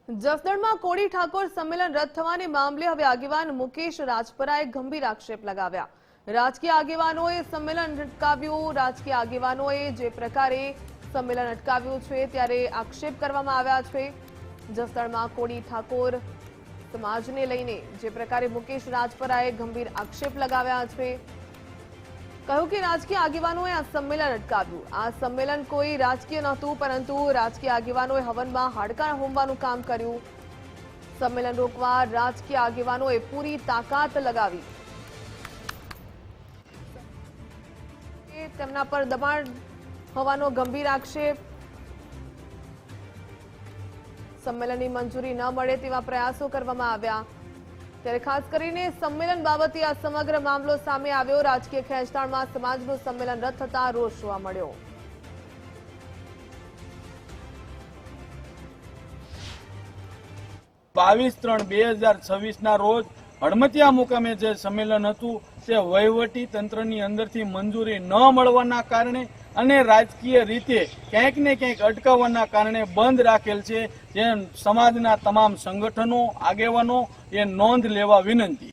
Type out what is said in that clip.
જસદણમાં કોળી ઠાકોર સંમેલન રદ થવાને મામલે હવે આગેવાન મુકેશ રાજપરાએ ગંભીર આક્ષેપ લગાવ્યા। રાજકીય આગેવાનોએ સંમેલન અટકાવ્યું। રાજકીય આગેવાનોએ જે પ્રકારે સંમેલન અટકાવ્યું છે ત્યારે આક્ષેપ કરવામાં આવ્યા છે। જસદણમાં કોળી ઠાકોર સમાજને લઈને જે પ્રકારે મુકેશ રાજપરાએ ગંભીર આક્ષેપ લગાવ્યા છે। કહ્યું કે રાજકીય આગેવાનોએ આ સંમેલન અટકાવ્યું। આ સંમેલન કોઈ રાજકીય નહોતું, પરંતુ રાજકીય આગેવાનોએ હવનમાં હાડકાં હોમવાનું કામ કર્યું। સંમેલન રોકવા રાજકીય આગેવાનોએ પૂરી તાકાત લગાવી। તેમના પર દબાણ હોવાનો ગંભીર આક્ષેપ। સંમેલનની મંજૂરી ન મળે તેવા પ્રયાસો કરવામાં આવ્યા। ત્યારે ખાસ કરીને સંમેલન બાબતે આ સમગ્ર મામલો સામે આવ્યો। રાજકીય ખેંચતાણમાં સમાજનું સંમેલન રદ થતા રોષ જોવા મળ્યો। 22/3/2026 રોજ હડમતિયા મુકામે જે સંમેલન હતું તે વહીવટી તંત્રની અંદરથી મંજૂરી ન મળવાના કારણે અને રાજકીય રીતે ક્યાંક ને ક્યાંક અટકાવવાના કારણે બંધ રાખેલ છે। જે સમાજના તમામ સંગઠનો આગેવાનો એ નોંધ લેવા વિનંતી।